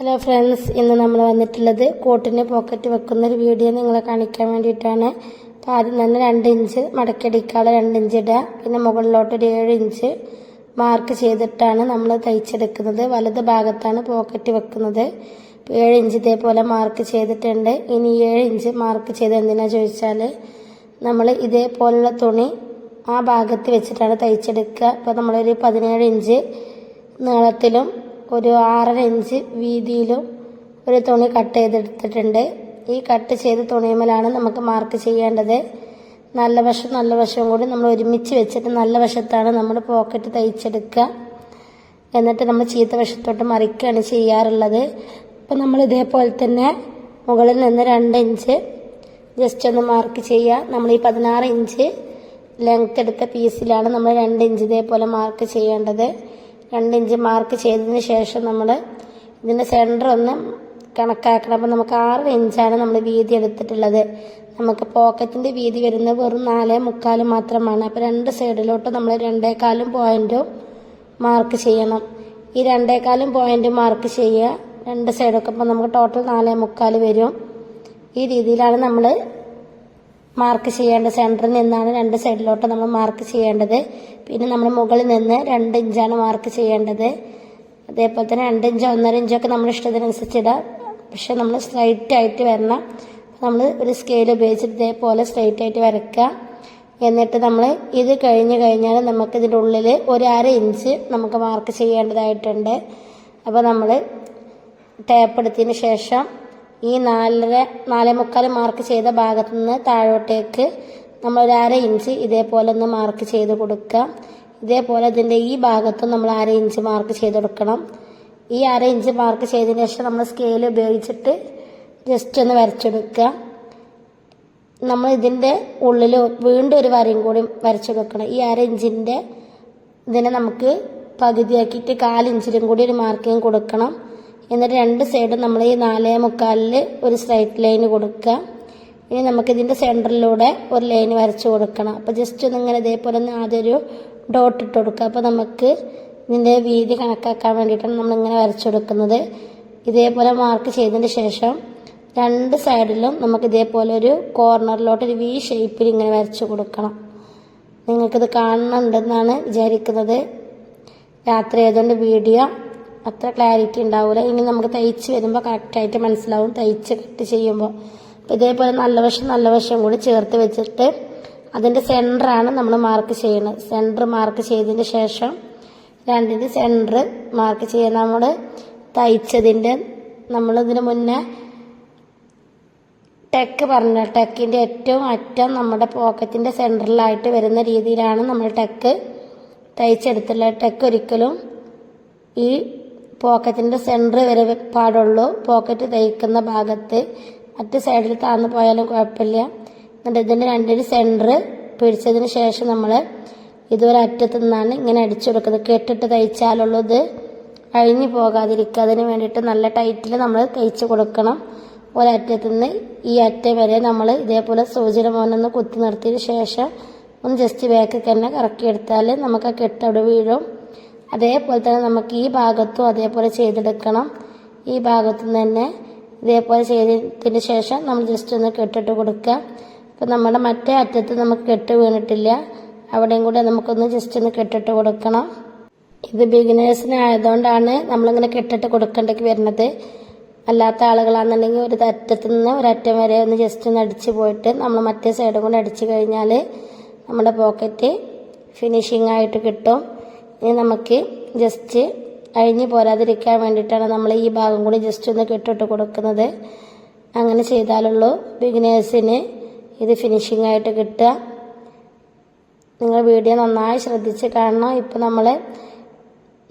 Hello friends, ഇന്ന് നമ്മൾ വന്നിട്ടുള്ളത് കോട്ടിന് പോക്കറ്റ് വെക്കുന്ന ഒരു വീഡിയോ നിങ്ങളെ കാണിക്കാൻ വേണ്ടിയിട്ടാണ്. അപ്പോൾ ആദ്യം തന്നെ 2 ഇഞ്ച് മടക്കടിക്കാതെ 2 ഇഞ്ച് ഇടുക. പിന്നെ മുകളിലോട്ട് ഒരു 7 ഇഞ്ച് മാർക്ക് ചെയ്തിട്ടാണ് നമ്മൾ തയ്ച്ചെടുക്കുന്നത്. വലത് ഭാഗത്താണ് പോക്കറ്റ് വെക്കുന്നത്. 7 ഇഞ്ച് ഇതേപോലെ മാർക്ക് ചെയ്തിട്ടുണ്ട്. ഇനി 7 ഇഞ്ച് മാർക്ക് ചെയ്ത് എന്തിനാ ചോദിച്ചാൽ, നമ്മൾ ഇതേപോലുള്ള തുണി ആ ഭാഗത്ത് വെച്ചിട്ടാണ് തയ്ച്ചെടുക്കുക. അപ്പോൾ നമ്മളൊരു 17 ഇഞ്ച് നീളത്തിലും ഒരു 6.5 ഇഞ്ച് വീതിയിലും ഒരു തുണി കട്ട് ചെയ്തെടുത്തിട്ടുണ്ട്. ഈ കട്ട് ചെയ്ത തുണിയുമലാണ് നമുക്ക് മാർക്ക് ചെയ്യേണ്ടത്. നല്ല വശവും കൂടി നമ്മൾ ഒരുമിച്ച് വെച്ചിട്ട് നല്ല വശത്താണ് നമ്മൾ പോക്കറ്റ് തയ്ച്ചെടുക്കുക. എന്നിട്ട് നമ്മൾ ചീത്ത വശത്തോട്ട് മറിക്കുകയാണ് ചെയ്യാറുള്ളത്. അപ്പം നമ്മൾ ഇതേപോലെ തന്നെ മുകളിൽ നിന്ന് 2 ഇഞ്ച് ജസ്റ്റ് ഒന്ന് മാർക്ക് ചെയ്യുക. നമ്മൾ ഈ 16 ഇഞ്ച് ലെങ്ത് എടുത്ത പീസിലാണ് നമ്മൾ 2 ഇഞ്ച് ഇതേപോലെ മാർക്ക് ചെയ്യേണ്ടത്. 2 ഇഞ്ച് മാർക്ക് ചെയ്തതിന് ശേഷം നമ്മൾ ഇതിൻ്റെ സെൻറ്റർ ഒന്ന് കണക്കാക്കണം. അപ്പോൾ നമുക്ക് 6 ഇഞ്ചാണ് നമ്മൾ വീതി എടുത്തിട്ടുള്ളത്. നമുക്ക് പോക്കറ്റിൻ്റെ വീതി വരുന്നത് വെറും 4.25 മാത്രമാണ്. അപ്പോൾ 2 സൈഡിലോട്ട് നമ്മൾ 2.25 പോയിൻറ്റും മാർക്ക് ചെയ്യണം. ഈ 2.25 പോയിൻറ്റ് മാർക്ക് ചെയ്യുക. 2 സൈഡൊക്കെ അപ്പോൾ നമുക്ക് ടോട്ടൽ 4.25 വരും. ഈ രീതിയിലാണ് നമ്മൾ മാർക്ക് ചെയ്യേണ്ടത്. സെൻറ്ററിൽ നിന്നാണ് 2 സൈഡിലോട്ട് നമ്മൾ മാർക്ക് ചെയ്യേണ്ടത്. പിന്നെ നമ്മൾ മുകളിൽ നിന്ന് 2 ഇഞ്ചാണ് മാർക്ക് ചെയ്യേണ്ടത്. അതേപോലെ തന്നെ 2 ഇഞ്ചോ 1.5 ഇഞ്ചൊക്കെ നമ്മുടെ ഇഷ്ടത്തിനനുസരിച്ച് ഇടാം. പക്ഷെ നമ്മൾ സ്ട്രൈറ്റ് ആയിട്ട് വരണം. നമ്മൾ ഒരു സ്കെയിൽ ഉപയോഗിച്ചിട്ട് ഇതേപോലെ സ്ട്രൈറ്റ് ആയിട്ട് വരയ്ക്കുക. എന്നിട്ട് നമ്മൾ ഇത് കഴിഞ്ഞാൽ നമുക്ക് ഇതിൻ്റെ ഉള്ളിൽ ഒരു 1/2 ഇഞ്ച് നമുക്ക് മാർക്ക് ചെയ്യേണ്ടതായിട്ടുണ്ട്. അപ്പോൾ നമ്മൾ ടേപ്പ് എടുത്തതിന് ശേഷം ഈ 4.25 മാർക്ക് ചെയ്ത ഭാഗത്തു നിന്ന് താഴോട്ടേക്ക് നമ്മൾ ഒരു 1/2 ഇഞ്ച് ഇതേപോലെ ഒന്ന് മാർക്ക് ചെയ്ത് കൊടുക്കുക. ഇതേപോലെ ഇതിൻ്റെ ഈ ഭാഗത്തും നമ്മൾ 1/2 ഇഞ്ച് മാർക്ക് ചെയ്ത് കൊടുക്കണം. ഈ 1/2 ഇഞ്ച് മാർക്ക് ചെയ്തതിന് ശേഷം നമ്മൾ സ്കെയിൽ ഉപയോഗിച്ചിട്ട് ജസ്റ്റ് ഒന്ന് വരച്ചെടുക്കുക. നമ്മൾ ഇതിൻ്റെ ഉള്ളിൽ വീണ്ടും ഒരു വരയും കൂടി വരച്ചെടുക്കണം. ഈ 1/2 ഇഞ്ചിൻ്റെ ഇതിനെ നമുക്ക് പകുതിയാക്കിയിട്ട് 1/4 ഇഞ്ചിലും കൂടി ഒരു മാർക്കിങ് കൊടുക്കണം. എന്നിട്ട് 2 സൈഡും നമ്മൾ ഈ 4.25 ഒരു സ്ട്രൈറ്റ് ലൈൻ കൊടുക്കുക. ഇനി നമുക്കിതിൻ്റെ സെൻറ്ററിലൂടെ ഒരു ലൈൻ വരച്ച് കൊടുക്കണം. അപ്പോൾ ജസ്റ്റ് ഒന്നിങ്ങനെ ഇതേപോലെ ഒന്ന് ആദ്യം ഒരു ഡോട്ട് ഇട്ട് കൊടുക്കുക. അപ്പോൾ നമുക്ക് ഇതിൻ്റെ വീതി കണക്കാക്കാൻ വേണ്ടിയിട്ടാണ് നമ്മളിങ്ങനെ വരച്ച് കൊടുക്കുന്നത്. ഇതേപോലെ മാർക്ക് ചെയ്തതിന് ശേഷം 2 സൈഡിലും നമുക്ക് ഇതേപോലെ ഒരു കോർണറിലോട്ട് ഒരു വി ഷേപ്പിൽ ഇങ്ങനെ വരച്ച് കൊടുക്കണം. നിങ്ങൾക്കിത് കാണുന്നുണ്ടെന്നാണ് വിചാരിക്കുന്നത്. രാത്രി ആയതുകൊണ്ട് വീഡിയോ അത്ര ക്ലാരിറ്റി ഉണ്ടാവില്ല. ഇനി നമുക്ക് തയ്ച്ച് വരുമ്പോൾ കറക്റ്റായിട്ട് മനസ്സിലാവും തയ്ച്ച് കട്ട് ചെയ്യുമ്പോൾ. അപ്പോൾ ഇതേപോലെ നല്ല വശം കൂടി ചേർത്ത് വെച്ചിട്ട് അതിൻ്റെ സെൻറ്ററാണ് നമ്മൾ മാർക്ക് ചെയ്യുന്നത്. സെൻറ്റർ മാർക്ക് ചെയ്തതിന് ശേഷം 2ൻ്റെ സെൻറ്റർ മാർക്ക് ചെയ്യുക. നമ്മൾ തയ്ച്ചതിൻ്റെ നമ്മളിതിന് മുന്നേ ടെക്ക് പറഞ്ഞ ടെക്കിൻ്റെ ഏറ്റവും അറ്റം നമ്മുടെ പോക്കറ്റിൻ്റെ സെൻറ്ററിലായിട്ട് വരുന്ന രീതിയിലാണ് നമ്മൾ ടെക്ക് തയ്ച്ചെടുത്തുള്ളത്. ടെക്ക് ഒരിക്കലും ഈ പോക്കറ്റിൻ്റെ സെൻറ്റർ വരെ പാടുള്ളൂ. പോക്കറ്റ് തയ്ക്കുന്ന ഭാഗത്ത് മറ്റ് സൈഡിൽ താഴ്ന്നു പോയാലും കുഴപ്പമില്ല. എന്നിട്ട് ഇതിൻ്റെ 2ൻ്റെ സെൻറ്റർ പിടിച്ചതിന് ശേഷം നമ്മൾ ഇതൊരു അറ്റത്തു നിന്നാണ് ഇങ്ങനെ അടിച്ചു കൊടുക്കുന്നത്. കെട്ടിട്ട് തയ്ച്ചാലുള്ളൂ ഇത് അഴിഞ്ഞു പോകാതിരിക്കുക. അതിന് വേണ്ടിയിട്ട് നല്ല ടൈറ്റിൽ നമ്മൾ തയ്ച്ച് കൊടുക്കണം. ഒരറ്റത്തു നിന്ന് ഈ അറ്റം വരെ നമ്മൾ ഇതേപോലെ സൂചിയുടെ മോനൊന്ന് കുത്തി നിർത്തിയതിന് ശേഷം ഒന്ന് ജസ്റ്റ് ബാക്കിൽ തന്നെ കറക്കിയെടുത്താൽ നമുക്ക് ആ കെട്ടവിടെ വീഴും. അതേപോലെ തന്നെ നമുക്ക് ഈ ഭാഗത്തും അതേപോലെ ചെയ്തെടുക്കണം. ഈ ഭാഗത്തു നിന്ന് തന്നെ ഇതേപോലെ ചെയ്തതിന് ശേഷം നമ്മൾ ജസ്റ്റ് ഒന്ന് കെട്ടിട്ട് കൊടുക്കുക. അപ്പോൾ നമ്മുടെ മറ്റേ അറ്റത്ത് നമുക്ക് കെട്ട് വീണിട്ടില്ല, അവിടെയും കൂടെ നമുക്കൊന്ന് ജസ്റ്റ് ഒന്ന് കെട്ടിട്ട് കൊടുക്കണം. ഇത് ബിഗിനേഴ്സിന് ആയതുകൊണ്ടാണ് നമ്മളിങ്ങനെ കെട്ടിട്ട് കൊടുക്കേണ്ടത് വരുന്നത്. അല്ലാത്ത ആളുകളാണെന്നുണ്ടെങ്കിൽ ഒരു അറ്റത്ത് നിന്ന് ഒരറ്റം വരെ ഒന്ന് ജസ്റ്റ് ഒന്ന് അടിച്ച് പോയിട്ട് നമ്മൾ മറ്റേ സൈഡും കൂടെ അടിച്ച് കഴിഞ്ഞാൽ നമ്മുടെ പോക്കറ്റ് ഫിനിഷിംഗ് ആയിട്ട് കിട്ടും. ഇനി നമുക്ക് ജസ്റ്റ് അഴിഞ്ഞു പോരാതിരിക്കാൻ വേണ്ടിയിട്ടാണ് നമ്മൾ ഈ ഭാഗം കൂടി ജസ്റ്റ് ഒന്ന് കെട്ടിട്ട് കൊടുക്കുന്നത്. അങ്ങനെ ചെയ്താലുള്ളൂ ബിഗിനേഴ്സിന് ഇത് ഫിനിഷിംഗ് ആയിട്ട് കിട്ടുക. നിങ്ങൾ വീഡിയോ നന്നായി ശ്രദ്ധിച്ച് കാണണം. ഇപ്പോൾ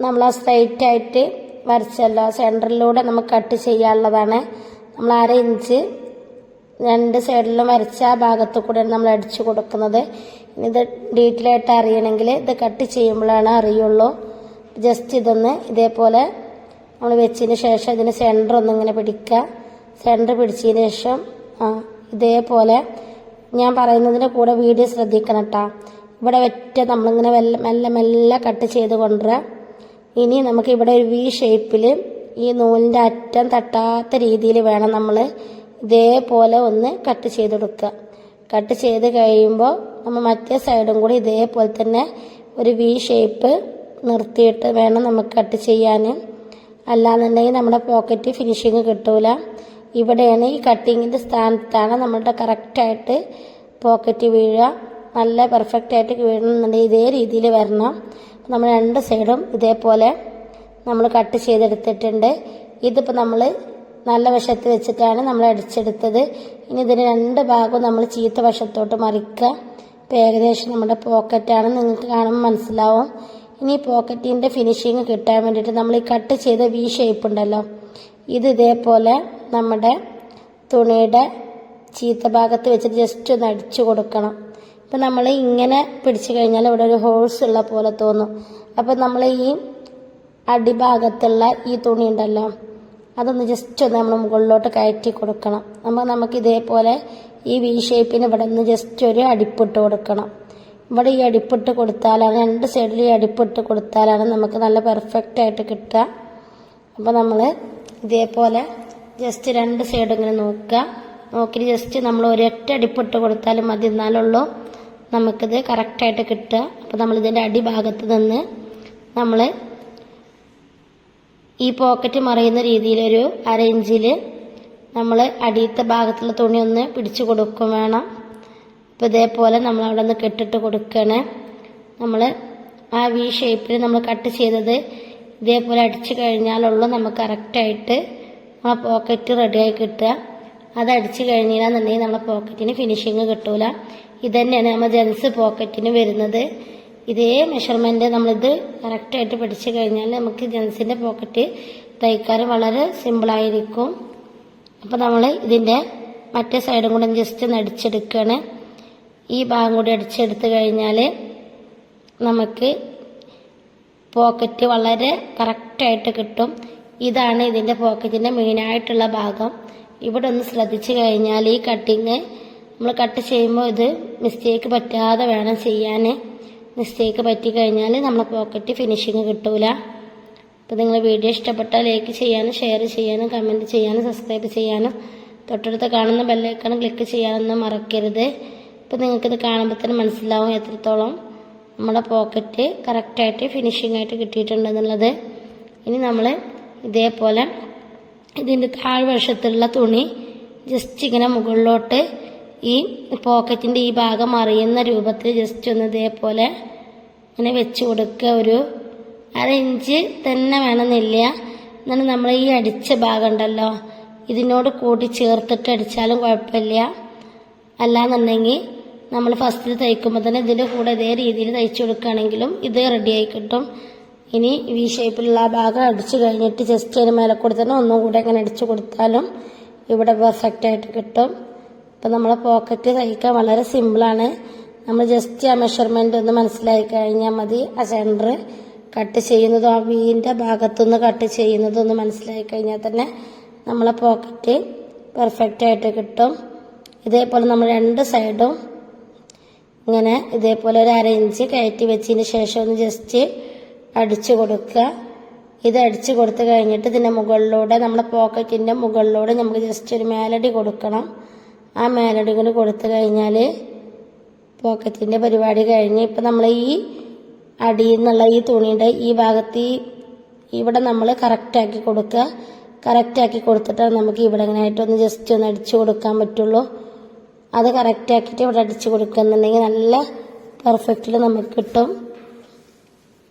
നമ്മൾ ആ സ്ട്രൈറ്റ് ആയിട്ട് വരച്ചല്ലോ, സെൻറ്ററിലൂടെ നമുക്ക് കട്ട് ചെയ്യാനുള്ളതാണ്. നമ്മൾ 1/2 ഇഞ്ച് 2 സൈഡിലും വരച്ച ആ ഭാഗത്തു കൂടെയാണ് നമ്മൾ അടിച്ചു കൊടുക്കുന്നത്. ഇത് ഡീറ്റെയിൽ ആയിട്ട് അറിയണമെങ്കിൽ ഇത് കട്ട് ചെയ്യുമ്പോഴാണ് അറിയുള്ളൂ. ജസ്റ്റ് ഇതൊന്ന് ഇതേപോലെ നമ്മൾ വെച്ചതിന് ശേഷം ഇതിന് സെൻറ്റർ ഒന്നിങ്ങനെ പിടിക്കുക. സെൻറ്റർ പിടിച്ചതിന് ശേഷം ഇതേപോലെ ഞാൻ പറയുന്നതിൻ്റെ കൂടെ വീഡിയോ ശ്രദ്ധിക്കണം കേട്ടോ. ഇവിടെ വെറ്റ നമ്മളിങ്ങനെ മെല്ലെ കട്ട് ചെയ്ത് കൊണ്ടുവരാം. ഇനി നമുക്ക് ഇവിടെ ഒരു വി ഷേപ്പിൽ ഈ നൂലിൻ്റെ അറ്റം തട്ടാത്ത രീതിയിൽ വേണം നമ്മൾ ഇതേപോലെ ഒന്ന് കട്ട് ചെയ്ത് കൊടുക്കുക. കട്ട് ചെയ്ത് കഴിയുമ്പോൾ നമ്മൾ മറ്റേ സൈഡും കൂടി ഇതേപോലെ തന്നെ ഒരു വി ഷേപ്പ് നിർത്തിയിട്ട് വേണം നമുക്ക് കട്ട് ചെയ്യാൻ. അല്ലാന്നുണ്ടെങ്കിൽ നമ്മുടെ പോക്കറ്റ് ഫിനിഷിങ് കിട്ടൂല. ഇവിടെയാണ് ഈ കട്ടിങ്ങിൻ്റെ സ്ഥാനത്താണ് നമ്മളുടെ കറക്റ്റായിട്ട് പോക്കറ്റ് വീഴുക. നല്ല പെർഫെക്റ്റായിട്ട് വീഴണമെന്നുണ്ടെങ്കിൽ ഇതേ രീതിയിൽ വരണം. നമ്മൾ രണ്ട് സൈഡും ഇതേപോലെ നമ്മൾ കട്ട് ചെയ്തെടുത്തിട്ടുണ്ട്. ഇതിപ്പോൾ നമ്മൾ നല്ല വശത്ത് വെച്ചിട്ടാണ് നമ്മൾ അടിച്ചെടുത്തത്. ഇനി ഇതിന് രണ്ട് ഭാഗവും നമ്മൾ ചീത്ത വശത്തോട്ട് മറിക്കുക. ഇപ്പോൾ ഏകദേശം നമ്മുടെ പോക്കറ്റാണ്, നിങ്ങൾക്ക് കാണുമ്പോൾ മനസ്സിലാവും. ഇനി പോക്കറ്റിൻ്റെ ഫിനിഷിങ് കിട്ടാൻ വേണ്ടിയിട്ട് നമ്മൾ ഈ കട്ട് ചെയ്ത വി ഷേപ്പ് ഉണ്ടല്ലോ, ഇത് ഇതേപോലെ നമ്മുടെ തുണിയുടെ ചീത്ത ഭാഗത്ത് വെച്ചിട്ട് ജസ്റ്റ് ഒന്ന് അടിച്ചു കൊടുക്കണം. ഇപ്പം നമ്മൾ ഇങ്ങനെ പിടിച്ചു കഴിഞ്ഞാൽ ഇവിടെ ഒരു ഹോൾസ് ഉള്ള പോലെ തോന്നും. അപ്പം നമ്മൾ ഈ അടിഭാഗത്തുള്ള ഈ തുണി ഉണ്ടല്ലോ, അതൊന്ന് ജസ്റ്റ് ഒന്ന് നമ്മൾ മുകളിലോട്ട് കയറ്റി കൊടുക്കണം. നമുക്ക് ഇതേപോലെ ഈ വി ഷേപ്പിന് ഇവിടെ നിന്ന് ജസ്റ്റ് ഒരു അടിപ്പിട്ട് കൊടുക്കണം. ഇവിടെ ഈ അടിപ്പിട്ട് കൊടുത്താലാണ്, രണ്ട് സൈഡിൽ ഈ അടിപ്പിട്ട് കൊടുത്താലാണ് നമുക്ക് നല്ല പെർഫെക്റ്റ് ആയിട്ട് കിട്ടുക. അപ്പോൾ നമ്മൾ ഇതേപോലെ ജസ്റ്റ് രണ്ട് സൈഡ് ഇങ്ങനെ നോക്കിയിട്ട് ജസ്റ്റ് നമ്മൾ ഒരൊറ്റ അടിപ്പിട്ട് കൊടുത്താലും മതി, എന്നാലുള്ളൂ നമുക്കിത് കറക്റ്റായിട്ട് കിട്ടുക. അപ്പോൾ നമ്മളിതിൻ്റെ അടിഭാഗത്ത് നിന്ന് നമ്മൾ ഈ പോക്കറ്റ് മറയുന്ന രീതിയിലൊരു 1/2 ഇഞ്ചിൽ നമ്മൾ അടിയത്തെ ഭാഗത്തുള്ള തുണി ഒന്ന് പിടിച്ചു കൊടുക്കും വേണം. അപ്പോൾ ഇതേപോലെ നമ്മൾ അവിടെ നിന്ന് കെട്ടിട്ട് കൊടുക്കണേ. നമ്മൾ ആ വി ഷേപ്പിൽ നമ്മൾ കട്ട് ചെയ്തത് ഇതേപോലെ അടിച്ചു കഴിഞ്ഞാലുള്ളൂ നമുക്ക് കറക്റ്റായിട്ട് ആ പോക്കറ്റ് റെഡിയായി കിട്ടുക. അത് അടിച്ചു കഴിഞ്ഞില്ലാന്നുണ്ടെങ്കിൽ നമ്മളെ പോക്കറ്റിന് ഫിനിഷിങ് കിട്ടൂല. ഇതന്നെയാണ് നമ്മൾ ജെൻസ് പോക്കറ്റിന് വരുന്നത്. ഇതേ മെഷർമെൻറ്റ് നമ്മളിത് കറക്റ്റായിട്ട് പഠിച്ചു കഴിഞ്ഞാൽ നമുക്ക് ജെൻസിൻ്റെ പോക്കറ്റ് തയ്ക്കാൻ വളരെ സിമ്പിളായിരിക്കും. അപ്പോൾ നമ്മൾ ഇതിൻ്റെ മറ്റേ സൈഡും കൂടെ ജസ്റ്റ് ഒന്ന് അടിച്ചെടുക്കുകയാണ്. ഈ ഭാഗം കൂടി അടിച്ചെടുത്ത് കഴിഞ്ഞാൽ നമുക്ക് പോക്കറ്റ് വളരെ കറക്റ്റായിട്ട് കിട്ടും. ഇതാണ് ഇതിൻ്റെ പോക്കറ്റിൻ്റെ മെയിനായിട്ടുള്ള ഭാഗം. ഇവിടെ ഒന്ന് ശ്രദ്ധിച്ചു കഴിഞ്ഞാൽ ഈ കട്ടിങ് നമ്മൾ കട്ട് ചെയ്യുമ്പോൾ ഇത് മിസ്റ്റേക്ക് പറ്റാതെ വേണം ചെയ്യാൻ. മിസ്റ്റേക്ക് പറ്റിക്കഴിഞ്ഞാൽ നമ്മളെ പോക്കറ്റ് ഫിനിഷിങ് കിട്ടൂല. അപ്പോൾ നിങ്ങൾ വീഡിയോ ഇഷ്ടപ്പെട്ടാൽ ലൈക്ക് ചെയ്യാനും ഷെയർ ചെയ്യാനും കമൻറ്റ് ചെയ്യാനും സബ്സ്ക്രൈബ് ചെയ്യാനും തൊട്ടടുത്ത് കാണുന്ന ബെല്ലൈക്കൺ ക്ലിക്ക് ചെയ്യാനൊന്നും മറക്കരുത്. ഇപ്പോൾ നിങ്ങൾക്കിത് കാണുമ്പോൾ തന്നെ മനസ്സിലാവും എത്രത്തോളം നമ്മുടെ പോക്കറ്റ് കറക്റ്റായിട്ട് ഫിനിഷിംഗ് ആയിട്ട് കിട്ടിയിട്ടുണ്ടെന്നുള്ളത്. ഇനി നമ്മൾ ഇതേപോലെ ഇതിൻ്റെ താഴ്വശത്തുള്ള തുണി ജസ്റ്റ് ഇങ്ങനെ മുകളിലോട്ട് ഈ പോക്കറ്റിൻ്റെ ഈ ഭാഗം അറിയുന്ന രൂപത്തിൽ ജസ്റ്റ് ഒന്ന് ഇതേപോലെ ഇങ്ങനെ വെച്ച് കൊടുക്കുക. ഒരു 1/2 ഇഞ്ച് തന്നെ വേണമെന്നില്ല. എന്നാലും നമ്മൾ ഈ അടിച്ച ഭാഗം ഉണ്ടല്ലോ, ഇതിനോട് കൂടി ചേർത്തിട്ട് അടിച്ചാലും കുഴപ്പമില്ല. അല്ലാന്നുണ്ടെങ്കിൽ നമ്മൾ ഫസ്റ്റിൽ തയ്ക്കുമ്പോൾ തന്നെ ഇതിൻ്റെ കൂടെ ഇതേ രീതിയിൽ തയ്ച്ചു കൊടുക്കുകയാണെങ്കിലും ഇത് റെഡിയായി കിട്ടും. ഇനി വി ഷേപ്പിലുള്ള ആ ഭാഗം അടിച്ചു കഴിഞ്ഞിട്ട് ജസ്റ്റ് അതിന് മേലെ കൂടി തന്നെ ഒന്നും കൂടെ അങ്ങനെ അടിച്ചു കൊടുത്താലും ഇവിടെ പെർഫെക്റ്റായിട്ട് കിട്ടും. അപ്പോൾ നമ്മളെ പോക്കറ്റ് തയ്ക്കാൻ വളരെ സിമ്പിളാണ്. നമ്മൾ ജസ്റ്റ് ആ മെഷർമെൻ്റ് ഒന്ന് മനസ്സിലാക്കി കഴിഞ്ഞാൽ മതി. ആ സെൻറ്റർ കട്ട് ചെയ്യുന്നതും ആ വീൻ്റെ ഭാഗത്തുനിന്ന് കട്ട് ചെയ്യുന്നതും ഒന്ന് മനസ്സിലാക്കി കഴിഞ്ഞാൽ തന്നെ നമ്മളെ പോക്കറ്റ് പെർഫെക്റ്റായിട്ട് കിട്ടും. ഇതേപോലെ നമ്മൾ രണ്ട് സൈഡും ഇങ്ങനെ ഇതേപോലെ ഒരു 1/2 ഇഞ്ച് കയറ്റി വെച്ചതിന് ശേഷം ഒന്ന് ജസ്റ്റ് അടിച്ചു കൊടുക്കുക. ഇത് അടിച്ചു കൊടുത്തു കഴിഞ്ഞിട്ട് ഇതിൻ്റെ മുകളിലൂടെ നമ്മളെ പോക്കറ്റിൻ്റെ മുകളിലൂടെ നമുക്ക് ജസ്റ്റ് ഒരു മേലടി കൊടുക്കണം. ആ മേലടി കൂടി കൊടുത്തു കഴിഞ്ഞാൽ പോക്കറ്റിൻ്റെ പരിപാടി കഴിഞ്ഞ്. ഇപ്പം നമ്മൾ ഈ അടിയിൽ നിന്നുള്ള ഈ തുണിയുടെ ഈ ഭാഗത്ത് ഇവിടെ നമ്മൾ കറക്റ്റാക്കി കൊടുക്കുക. കറക്റ്റാക്കി കൊടുത്തിട്ടാണ് നമുക്ക് ഇവിടെ ഇങ്ങനെ ആയിട്ടൊന്ന് ജസ്റ്റ് ഒന്ന് അടിച്ചു കൊടുക്കാൻ പറ്റുള്ളൂ. അത് കറക്റ്റാക്കിയിട്ട് ഇവിടെ അടിച്ചു കൊടുക്കുന്നുണ്ടെങ്കിൽ നല്ല പെർഫെക്റ്റിൽ നമുക്ക് കിട്ടും.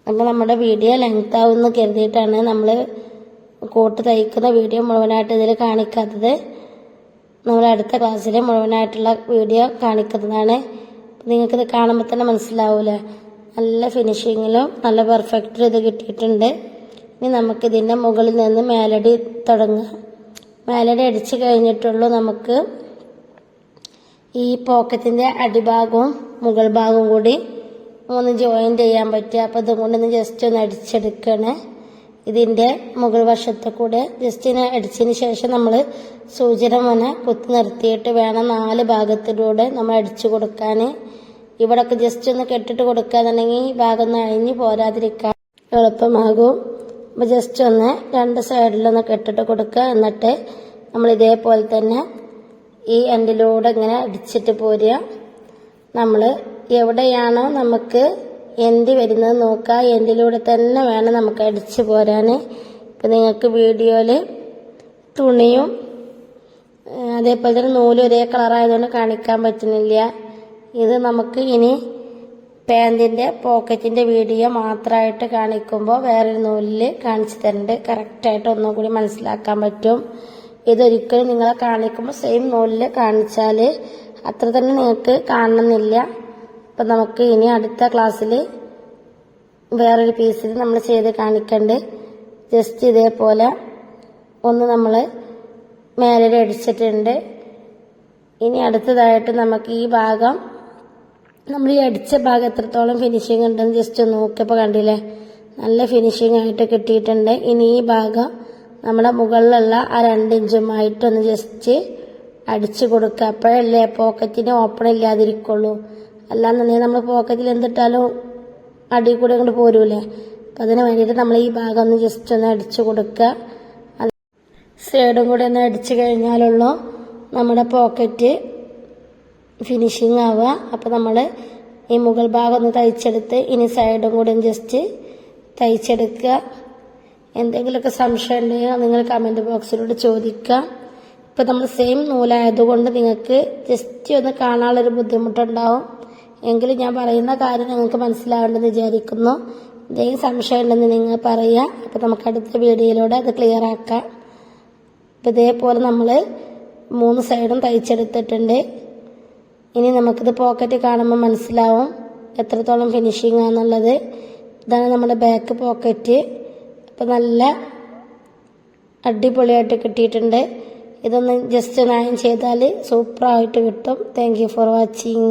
അപ്പോൾ നമ്മുടെ വീഡിയോ ലെങ്ത് ആവുമെന്ന് കരുതിയിട്ടാണ് നമ്മൾ കോട്ട് തയ്ക്കുന്ന വീഡിയോ മുഴുവനായിട്ട് ഇതിൽ കാണിക്കാത്തത്. നമ്മൾ അടുത്ത ക്ലാസ്സിൽ മുഴുവനായിട്ടുള്ള വീഡിയോ കാണിക്കുന്നതാണ്. നിങ്ങൾക്കിത് കാണുമ്പോൾ തന്നെ മനസ്സിലാവില്ലേ, നല്ല ഫിനിഷിങ്ങിലും നല്ല പെർഫെക്റ്റിലും ഇത് കിട്ടിയിട്ടുണ്ട്. ഇനി നമുക്കിതിൻ്റെ മുകളിൽ നിന്ന് മേലടി തുടങ്ങാം. മേലടി അടിച്ച് കഴിഞ്ഞിട്ടുള്ളൂ നമുക്ക് ഈ പോക്കറ്റിൻ്റെ അടിഭാഗവും മുകൾ ഭാഗവും കൂടി ഒന്ന് ജോയിൻ്റ് ചെയ്യാൻ പറ്റുക. അപ്പോൾ ഇതും കൊണ്ടൊന്ന് ജസ്റ്റ് ഒന്ന് അടിച്ചെടുക്കണേ. ഇതിൻ്റെ മുകൾ വശത്ത് കൂടെ ജസ്റ്റ് ഇങ്ങനെ അടിച്ചതിന് ശേഷം നമ്മൾ സൂചന മുന കുത്തി നിർത്തിയിട്ട് വേണം 4 ഭാഗത്തിലൂടെ നമ്മൾ അടിച്ചു കൊടുക്കാൻ. ഇവിടെയൊക്കെ ജസ്റ്റ് ഒന്ന് കെട്ടിട്ട് കൊടുക്കുകയെന്നുണ്ടെങ്കിൽ ഈ ഭാഗം ഒന്ന് അഴിഞ്ഞ് പോരാതിരിക്കാൻ എളുപ്പമാകും. അപ്പോൾ ജസ്റ്റ് ഒന്ന് രണ്ട് സൈഡിലൊന്ന് കെട്ടിട്ട് കൊടുക്കുക. എന്നിട്ട് നമ്മൾ ഇതേപോലെ തന്നെ ഈ എൻഡിലൂടെ ഇങ്ങനെ അടിച്ചിട്ട് പോരുക. നമ്മൾ എവിടെയാണോ നമുക്ക് എൻഡ് വരുന്നത് നോക്കുക. എൻഡിലൂടെ തന്നെ വേണം നമുക്ക് അടിച്ച് പോരാൻ. ഇപ്പം നിങ്ങൾക്ക് വീഡിയോയിൽ തുണിയും അതേപോലെ തന്നെ നൂലും ഒരേ കളറായതുകൊണ്ട് കാണിക്കാൻ പറ്റുന്നില്ല. ഇത് നമുക്ക് ഇനി പാൻറ്റിൻ്റെ പോക്കറ്റിൻ്റെ വീഡിയോ മാത്രമായിട്ട് കാണിക്കുമ്പോൾ വേറൊരു നൂലിൽ കാണിച്ചു തരുന്നുണ്ട്. കറക്റ്റായിട്ട് ഒന്നും കൂടി മനസ്സിലാക്കാൻ പറ്റും. ഇതൊരിക്കലും നിങ്ങളെ കാണിക്കുമ്പോൾ സെയിം നൂലിൽ കാണിച്ചാൽ അത്ര തന്നെ നിങ്ങൾക്ക് കാണണമെന്നില്ല. അപ്പം നമുക്ക് ഇനി അടുത്ത ക്ലാസ്സിൽ വേറൊരു പീസിൽ നമ്മൾ ചെയ്ത് കാണിക്കണ്ട്. ജസ്റ്റ് ഇതേപോലെ ഒന്ന് നമ്മൾ മേലെ അടിച്ചിട്ടുണ്ട്. ഇനി അടുത്തതായിട്ട് നമുക്ക് ഈ ഭാഗം നമ്മൾ ഈ അടിച്ച ഭാഗം എത്രത്തോളം ഫിനിഷിങ് ഉണ്ടെന്ന് ജസ്റ്റ് ഒന്ന് നോക്കിയപ്പോൾ കണ്ടില്ലേ, നല്ല ഫിനിഷിങ് ആയിട്ട് കിട്ടിയിട്ടുണ്ട്. ഇനി ഈ ഭാഗം നമ്മുടെ മുകളിലുള്ള ആ 2 ഇഞ്ചുമായിട്ടൊന്ന് ജസ്റ്റ് അടിച്ചു കൊടുക്കുക. അപ്പോഴല്ലേ പോക്കറ്റിന് ഓപ്പൺ ഇല്ലാതിരിക്കുള്ളൂ. അല്ലാന്നുണ്ടെങ്കിൽ നമ്മൾ പോക്കറ്റിൽ എന്തിട്ടാലും അടി കൂടെ അങ്ങോട്ട് പോരൂലേ. അപ്പം അതിന് വേണ്ടിയിട്ട് നമ്മൾ ഈ ഭാഗം ഒന്ന് ജസ്റ്റ് ഒന്ന് അടിച്ചു കൊടുക്കുക. അത് സൈഡും കൂടെ ഒന്ന് അടിച്ചു കഴിഞ്ഞാലുള്ളൂ നമ്മുടെ പോക്കറ്റ് ഫിനിഷിങ് ആവുക. അപ്പോൾ നമ്മൾ ഈ മുകൾ ഭാഗം ഒന്ന് തയ്ച്ചെടുത്ത് ഇനി സൈഡും കൂടെ ജസ്റ്റ് തയ്ച്ചെടുക്കുക. എന്തെങ്കിലുമൊക്കെ സംശയം ഉണ്ടെങ്കിൽ നിങ്ങൾ കമൻറ്റ് ബോക്സിലൂടെ ചോദിക്കുക. ഇപ്പോൾ നമ്മൾ സെയിം നൂലായതുകൊണ്ട് നിങ്ങൾക്ക് ജസ്റ്റ് ഒന്ന് കാണാനുള്ളൊരു ബുദ്ധിമുട്ടുണ്ടാവും. എങ്കിലും ഞാൻ പറയുന്ന കാര്യം നിങ്ങൾക്ക് മനസ്സിലാവേണ്ടെന്ന് വിചാരിക്കുന്നു. എന്തെങ്കിലും സംശയം ഉണ്ടെന്ന് നിങ്ങൾ പറയുക. അപ്പോൾ നമുക്ക് അടുത്ത വീഡിയോയിലൂടെ അത് ക്ലിയർ ആക്കാം. അപ്പോൾ ഇതേപോലെ നമ്മൾ 3 സൈഡും തയ്ച്ചെടുത്തിട്ടുണ്ട്. ഇനി നമുക്കിത് പോക്കറ്റ് കാണുമ്പോൾ മനസ്സിലാവും എത്രത്തോളം ഫിനിഷിംഗ് ആണെന്നുള്ളത്. ഇതാണ് നമ്മുടെ ബാക്ക് പോക്കറ്റ്. അപ്പോൾ നല്ല അടിപൊളിയായിട്ട് കിട്ടിയിട്ടുണ്ട്. ഇതൊന്ന് ജസ്റ്റ് ഒന്ന് അയൺ ചെയ്താൽ സൂപ്പറായിട്ട് കിട്ടും. Thank you for watching.